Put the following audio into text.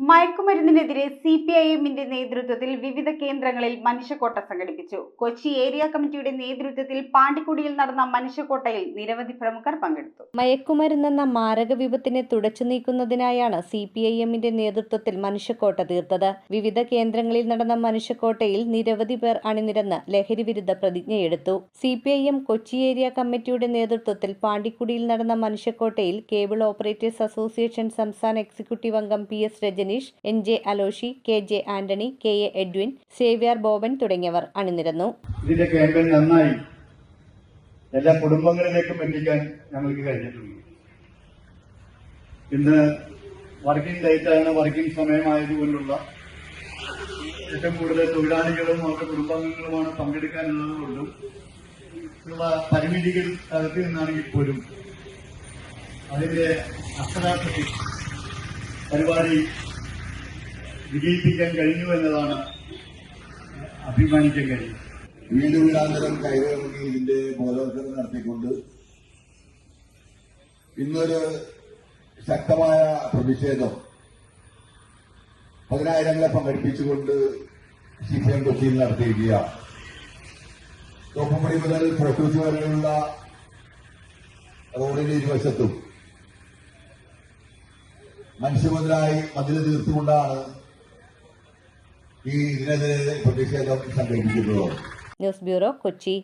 മയക്കുമരുന്നിനെതിരെ സിപിഐഎമ്മിന്റെ നേതൃത്വത്തിൽ വിവിധ കേന്ദ്രങ്ങളിൽ മനുഷ്യക്കോട്ട സംഘടിപ്പിച്ചു. കൊച്ചി ഏരിയ കമ്മിറ്റിയുടെ നേതൃത്വത്തിൽ പാണ്ടിക്കുടിയിൽ നടന്ന മനുഷ്യക്കോട്ടയിൽ നിരവധി പ്രമുഖർ പങ്കെടുത്തു. മയക്കുമരുന്നെന്ന മാരക വിപത്തിനെ തുടച്ചു നീക്കുന്നതിനായാണ് സിപിഐഎമ്മിന്റെ നേതൃത്വത്തിൽ മനുഷ്യക്കോട്ട തീർത്തത്. വിവിധ കേന്ദ്രങ്ങളിൽ നടന്ന മനുഷ്യക്കോട്ടയിൽ നിരവധി പേർ അണിനിരന്ന് ലഹരി വിരുദ്ധ പ്രതിജ്ഞയെടുത്തു. സിപിഐഎം കൊച്ചി ഏരിയ കമ്മിറ്റിയുടെ നേതൃത്വത്തിൽ പാണ്ടിക്കുടിയിൽ നടന്ന മനുഷ്യക്കോട്ടയിൽ കേബിൾ ഓപ്പറേറ്റേഴ്സ് അസോസിയേഷൻ സംസ്ഥാന എക്സിക്യൂട്ടീവ് അംഗം PS Rajneesh, NJ Aloshi, KJ Antony, KA Edwin, Xavier Boban തുടങ്ങിയവർ അണിനിരന്നു. ഇതിന്റെ ക്യാമ്പയിൻ നന്നായി എല്ലാ കുടുംബങ്ങളിലേക്കും എത്തിക്കാൻ ഞങ്ങൾക്ക് കഴിഞ്ഞിട്ടുണ്ട്. ഇന്ന് വർക്കിംഗ് ഡേറ്റാണ്, വർക്കിംഗ് സമയമായതുകൊണ്ടുള്ള ഏറ്റവും കൂടുതൽ തൊഴിലാളികളും അവരുടെ കുടുംബാംഗങ്ങളുമാണ് പങ്കെടുക്കാനുള്ളതുകൊണ്ടും ഉള്ള പരിമിതികൾ അകത്ത് നിന്നാണെങ്കിൽ പോലും അതിന്റെ അക്ഷരാർത്ഥത്തിൽ പരിപാടി വിജയിപ്പിക്കാൻ കഴിഞ്ഞു എന്നതാണ് അഭിമാനിക്കാൻ കഴിയും. വീടുവീടാന്തരം കയറിയിറങ്ങി ഇതിന്റെ ബോധവൽക്കരണം നടത്തിക്കൊണ്ട് ഇന്നൊരു ശക്തമായ പ്രതിഷേധം 10,000ങ്ങളെ പങ്കെടുപ്പിച്ചുകൊണ്ട് CPM കൊച്ചിയിൽ നടത്തിയിരിക്കുകയാണ്. തോപ്പുംപടി മുതൽ പ്രൊട്ടൂസ് വരെയുള്ള റോഡിന്റെ ഇരുവശത്തും മനുഷ്യമുതലായി മതിൽ തീർത്തുകൊണ്ടാണ് ഇതിനെതിരെ പ്രതിഷേധം സംഘടിപ്പിക്കുന്നത്. News bureau, Kochi.